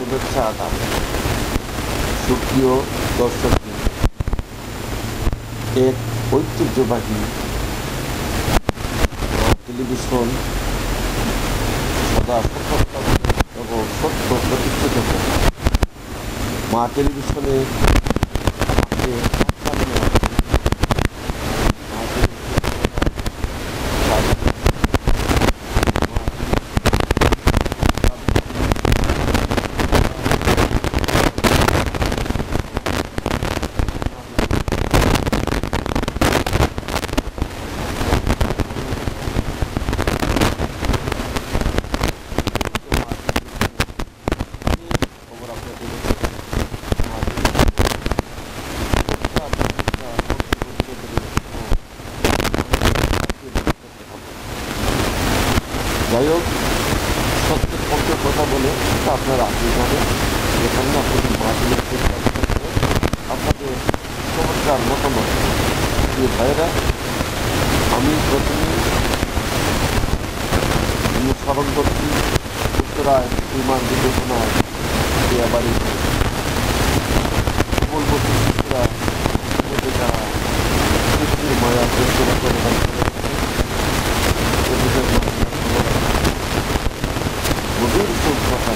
শুভেচ্ছা আদাব। সুপ্রিয় দর্শক, এক ঐতিহ্যবাহী টেলিভিশন সদা সতর্ক এবং সত্য প্রতিষ্ঠিত মা টেলিভিশনে যাই হোক, সত্যের পক্ষে কথা বলে আপনারা আগিয়ে যাবেন। এখানে আপনাদের মাধ্যমে আপনাদের চমৎকার মতামত। প্রিয় ভাইয়েরা, আমি প্রথমে অনুসরণ করছি উত্তরায় বিমান দুর্ঘটনায় বাড়ি বলবো শিশুরা যারা সৃষ্টির মায়া চেষ্টা করে গভীর শোক কথা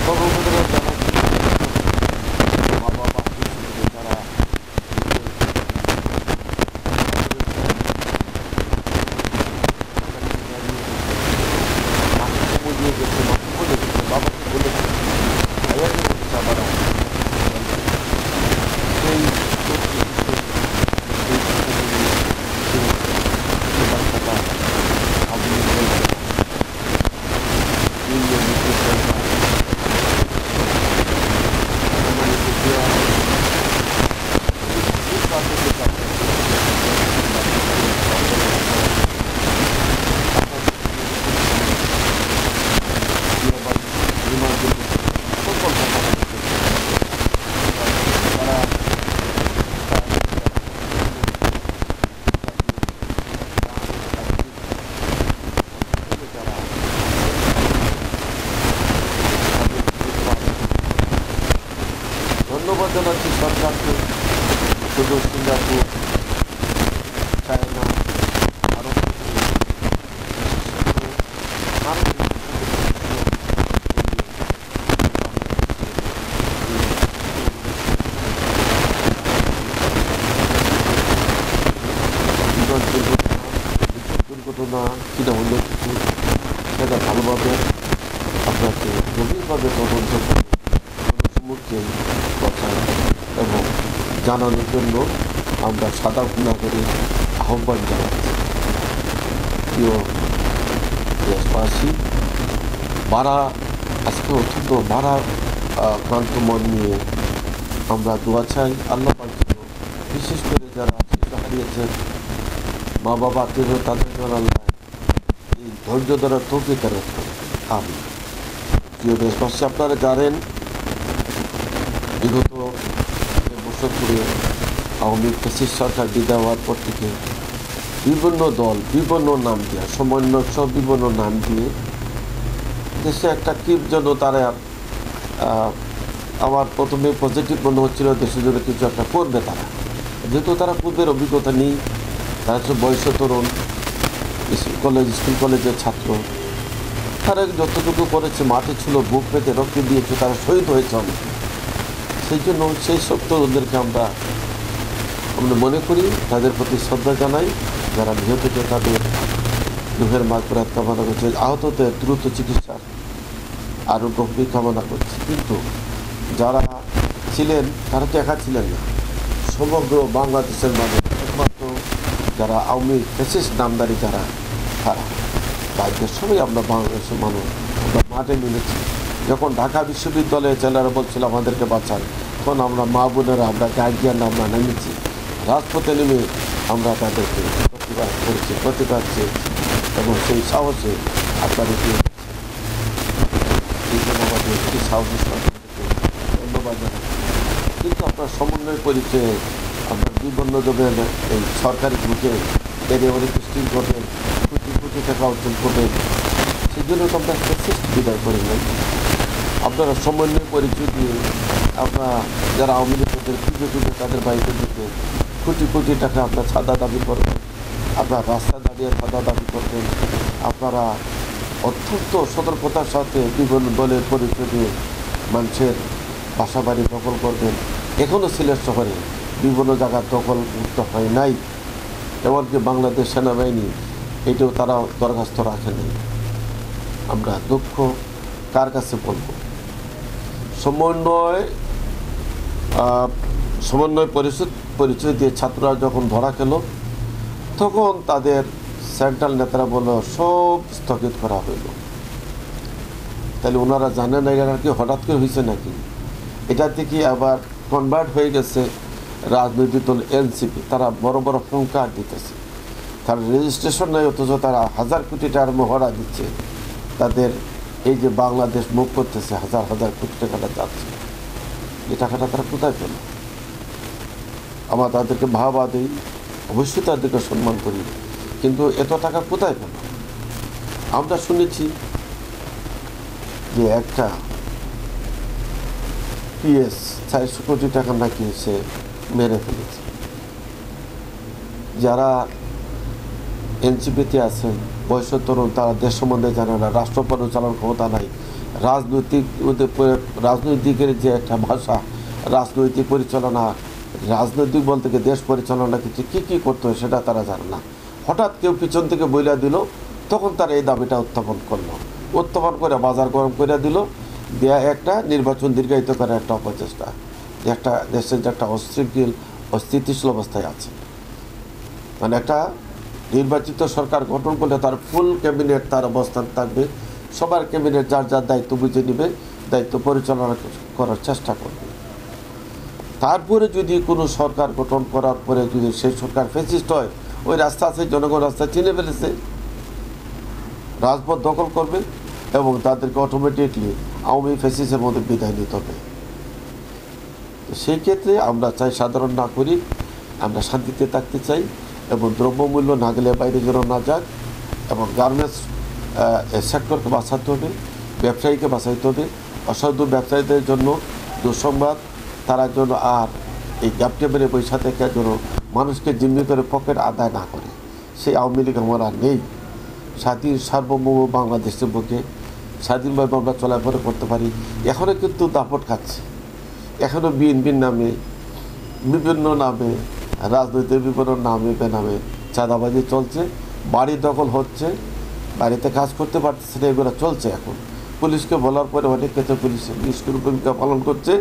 সর্বপ্রথমে মা বাবা যারা বুঝিয়ে গেছে বলে গেছে, বাবাকে বলেছে ভাইয়াকে বলেছে আবার সেই ধন্যবাদ জানাচ্ছি সরকারকে। শুধু সিঙ্গাপুর, চায়না, ভারত দুর্ঘটনা কিনা হলে কিছু সেটা ভালোভাবে আপনাকে গভীরভাবে তদন্ত করে সম্মুখে কথা এবং জানানোর জন্য আমরা সাদা করে আহ্বান জানাচ্ছি। প্রিয় দেশবাসী, আজকে অত্যন্ত ক্রান্ত মন নিয়ে আমরা দোয়া চাই আল্লাহ পাক, বিশেষ করে যারা শিশু হারিয়েছেন, মা বাবা আত্মীয় তাদের আল্লাহ এই ধৈর্য ধরা তৌফিক দান করেন। আমি প্রিয় দেশবাসী, আপনারা জানেন বিগত বছর ধরে আওয়ামী ফ্যাসিস্ট সরকার বিদায় হওয়ার পর থেকে বিভিন্ন দল বিভিন্ন নাম দেওয়া সমন্বয় সব বিভিন্ন নাম দিয়ে দেশে একটা কি জন্য তারা আমার প্রথমে পজিটিভ মনে হচ্ছিল দেশের জন্য কিছু একটা করবে তারা, যেহেতু তারা পূর্বের অভিজ্ঞতা নেই, তারা হচ্ছে বয়স তরুণ, স্কুল কলেজের ছাত্র, তারা যতটুকু করেছে মাঠে ছিল, বুক পেতে রক্ত দিয়েছে, তারা শহীদ হয়েছে অনেক। সেই জন্য সেই সব তরুণদেরকে আমরা মনে করি, তাদের প্রতি শ্রদ্ধা জানাই। যারা নিহত হয়েছে তাদের দুঃখের মাগফিরাত কামনা করছে, আহতদের দ্রুত চিকিৎসার আরোগ্য কামনা করছে। কিন্তু যারা ছিলেন তারা তো একা ছিলেন না, সমগ্র বাংলাদেশের মানুষ, একমাত্র যারা আওয়ামী ফ্যাসিস্ট নামদারি যারা তাদের সবাই আমরা বাংলাদেশের মানুষ আমরা মাঠে মিলেছি। যখন ঢাকা বিশ্ববিদ্যালয়ে ছেলেরা বলছিল আমাদেরকে বাঁচান, তখন আমরা মা বোনেরা আমরা গার্জিয়ান আমরা নেমেছি, রাজপথে নেমে আমরা তাদেরকে প্রতিবাদ চেয়েছি এবং সেই সাহসে আপনাদেরকে আমাদের সাহসী ধন্যবাদ জানাই। কিন্তু আপনার সমন্বয় পরিচয়ে আপনার বিভিন্ন জনের এই সরকারি গ্রুপে এর অনেক স্টিল করবেন, কোটি কোটি টাকা অর্জন করবেন, সেই জন্য তো আমরা ফ্যাসিস্ট বিদায় করি নাই। আপনারা সমন্বয় পরিচয় দিয়ে আপনারা যারা আওয়ামী লীগের খুঁজে খুঁজে তাদের বাড়িতে দিতে কোটি কোটি টাকা আপনার চাঁদা দাবি করবেন, আপনার রাস্তা দাঁড়িয়ে চাঁদা দাবি করবেন, আপনারা অত্যন্ত সতর্কতার সাথে বিভিন্ন দলের পরিচয় দিয়ে মানুষের বাসা বাড়ি দখল করবেন। এখনও সিলেট শহরে বিভিন্ন জায়গার দখল মুক্ত হয় নাই, এমনকি বাংলাদেশ সেনাবাহিনী এটাও তারা দরখাস্ত রাখেনি। আমরা দুঃখ কার কাছে বলব? সমন্বয় পরিচয় দিয়ে ছাত্ররা যখন ধরা খেল তখন তাদের সেন্ট্রাল নেতারা বলল সব স্থগিত করা হইল। তাহলে ওনারা জানেন না এটা কি হঠাৎ করে হয়েছে নাকি? এটা থেকে আবার কনভার্ট হয়ে গেছে রাজনৈতিক দল এনসিপি। তারা বড় বড় ফোনকার দিতেছে, তার রেজিস্ট্রেশন নেই, অথচ তারা 1000 কোটি টাকার মহড়া দিচ্ছে। তাদের এই যে বাংলাদেশ মুখ করতেছে, হাজার হাজার কোটি টাকাটা যাচ্ছে, এই টাকাটা তারা কোথায় পেল? আমরা তাদেরকে ভাবা দিই, অবশ্যই তাদেরকে সম্মান করি, কিন্তু এত টাকা কোথায় পেল? আমরা শুনেছি যে একটা পিএস 400 কোটি টাকা নাকি সে মেরে ফেলেছে। যারা এনসিপিতে আছেন বয়স তরুণ, তারা দেশ সম্বন্ধে জানে না, রাষ্ট্র পরিচালনার ক্ষমতা নাই, রাজনৈতিকের যে একটা ভাষা, রাজনৈতিক পরিচালনা, রাজনৈতিক বলতে গিয়ে দেশ পরিচালনা কিছু কী করতে হয় সেটা তারা জানে না। হঠাৎ কেউ পিছন থেকে বইলা দিল, তখন তারা এই দাবিটা উত্থাপন করলো, উত্থাপন করে বাজার গরম করে দিল, দেয়া একটা নির্বাচন দীর্ঘায়িত করার একটা অপচেষ্টা। একটা দেশের যে একটা অশৃঙ্খল অস্থিতিশীল অবস্থায় আছে, মানে একটা নির্বাচিত সরকার গঠন করলে তার ফুল ক্যাবিনেট তার অবস্থান থাকবে, সবার ক্যাবিনেট যার যার দায়িত্ব বুঝে নেবে, দায়িত্ব পরিচালনা করার চেষ্টা করবে। তারপরে যদি কোনো সরকার গঠন করার পরে যদি সেই সরকার ফ্যাসিস্ট হয়, ওই রাস্তা আছে, জনগণ রাস্তা চিনে ফেলেছে, রাজপথ দখল করবে এবং তাদেরকে অটোমেটিকলি আওয়ামী ফ্যাসিস্টের মধ্যে বিদায় নিতে হবে। সেই ক্ষেত্রে আমরা চাই সাধারণ নাগরিক আমরা শান্তিতে থাকতে চাই এবং দ্রব্যমূল্য না গেলে বাইরে যেন না যাক, এবং গার্মেন্টস সেক্টরকে বাঁচাতে হবে, ব্যবসায়ীকে বাঁচাইতে হবে। অসাধু ব্যবসায়ীদের জন্য দুঃসংবাদ, তারা যেন আর এই গ্যাপটে মেরে পয়সা থেকে যেন মানুষকে জিম্মি করে পকেট আদায় না করে। সেই আওয়ামী লীগ আমার আর নেই। স্বাধীন সার্বভৌম বাংলাদেশের বুকে স্বাধীনভাবে আমরা চলাফেরা করতে পারি। এখনও কিন্তু দাপট খাচ্ছে, এখনও বিএনপির নামে বিভিন্ন নামে রাজনৈতিক বিভিন্ন নামে বেনামে চাঁদাবাজি চলছে, বাড়ি দখল হচ্ছে, বাড়িতে কাজ করতে পারতেছে না, এগুলো চলছে। এখন পুলিশকে বলার পরে অনেক ক্ষেত্রে পুলিশ নিষ্ক্রিয় ভূমিকা পালন করছে।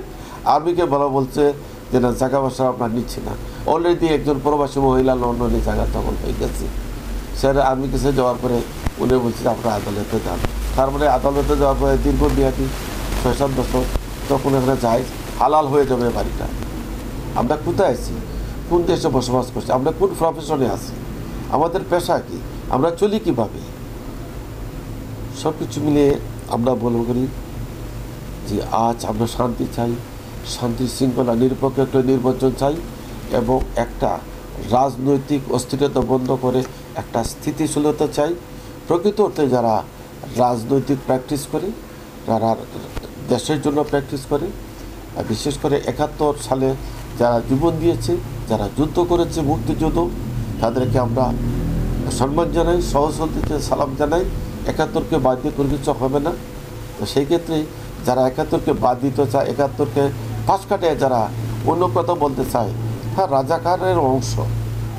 আর্মিকে বলা বলছে যে না, জায়গা বাসা আপনার নিচ্ছে না। অলরেডি একজন প্রবাসী মহিলা লন্ডনে জায়গা দখল হয়ে গেছে। স্যার আর্মি কাছে যাওয়ার পরে উনি বলছে আপনারা আদালতে যান। তার মানে আদালতে যাওয়ার পরে দীর্ঘমেয়াদী 6-7 বছর তখন এখানে যাই, হালাল হয়ে যাবে বাড়িটা। আমরা কোথায় আছি? কোন দেশে বসবাস করছি? আমরা কোন প্রফেশনে আছি? আমাদের পেশা কি? আমরা চলি কীভাবে? সব কিছু মিলিয়ে আমরা বলব করি যে আজ আমরা শান্তি চাই, শান্তি শৃঙ্খলা নিরপেক্ষ একটা নির্বাচন চাই, এবং একটা রাজনৈতিক অস্থিরতা বন্ধ করে একটা স্থিতিশীলতা চাই। প্রকৃত অর্থে যারা রাজনৈতিক প্র্যাকটিস করে, যারা দেশের জন্য প্র্যাকটিস করে, বিশেষ করে 71 সালে যারা জীবন দিয়েছে, যারা যুদ্ধ করেছে, মুক্তিযুদ্ধ, তাদেরকে আমরা সম্মান জানাই, সহযোগিতা সালাম জানাই। 71কে বাদ দিয়ে কোনো কিছু হবে না। তো সেই ক্ষেত্রে যারা 71কে বাদ দিতে চায়, 71কে পাশ কাটায় যারা অন্য কথা বলতে চায়, হ্যাঁ রাজাকারের অংশ,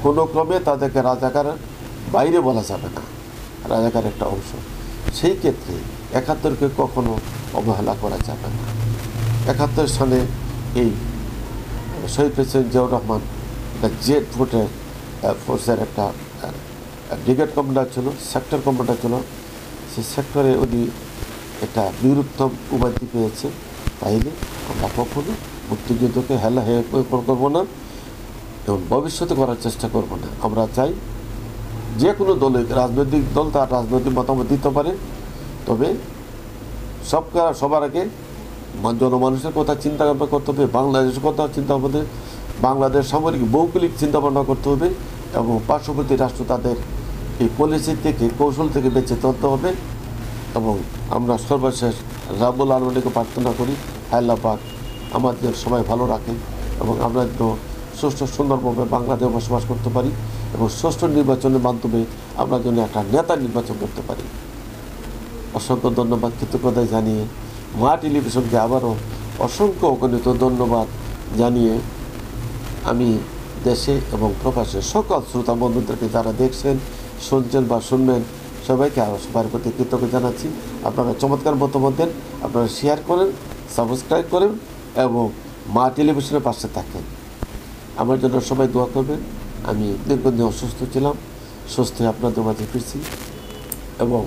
কোনো ক্রমে তাদেরকে রাজাকারের বাইরে বলা যাবে না, রাজাকার একটা অংশ। সেই ক্ষেত্রে 71কে কখনো অবহেলা করা যাবে না। 71 সালে এই শহীদ প্রেসিডেন্ট জিয়াউর রহমান একটা জেড ফোর্সের একটা ব্রিগেড কমান্ডার ছিল, সেক্টর কমান্ডার ছিল। সেই সেক্টরে উনি একটা বীরোত্তম উপাধি পেয়েছে। তাইলে আমরা কখনো মুক্তিযুদ্ধকে হেলা হে করবো না এবং ভবিষ্যতে করার চেষ্টা করব না। আমরা চাই যে কোনো দলে, রাজনৈতিক দল তার রাজনৈতিক মতামত দিতে পারে, তবে সবার আগে জনমানুষের কথা চিন্তা ভাবনা করতে হবে, বাংলাদেশের কথা চিন্তা হবে, বাংলাদেশ সামরিক ভৌগোলিক চিন্তাভাবনা করতে হবে, এবং পার্শ্ববর্তী রাষ্ট্র তাদের এই পলিসি থেকে, কৌশল থেকে বেঁচে চলতে হবে। এবং আমরা সর্বশেষ রাব্বুল আলামিনকে প্রার্থনা করি, আল্লাহ পাক আমাদের সবাই ভালো রাখেন এবং আমরা যেন সুষ্ঠু সুন্দরভাবে বাংলাদেশে বসবাস করতে পারি এবং সুষ্ঠু নির্বাচনের মাধ্যমে আমরা যেন একটা নেতা নির্বাচন করতে পারি। অসংখ্য ধন্যবাদ, কৃতজ্ঞতা জানিয়ে মা টেলিভিশনকে আবারও অসংখ্য অগণিত ধন্যবাদ জানিয়ে আমি দেশে এবং প্রবাসে সকল শ্রোতা বন্ধুদেরকে যারা দেখছেন, শুনছেন বা শুনবেন সবাইকে আরও সবার প্রতি কৃতজ্ঞতা জানাচ্ছি। আপনারা চমৎকার মতামত দেন, আপনারা শেয়ার করেন, সাবস্ক্রাইব করেন এবং মা টেলিভিশনের পাশে থাকেন। আমার জন্য সবাই দোয়া করবেন। আমি দীর্ঘদিন অসুস্থ ছিলাম, সুস্থ হয়ে আপনাদের মাঝে ফিরছি এবং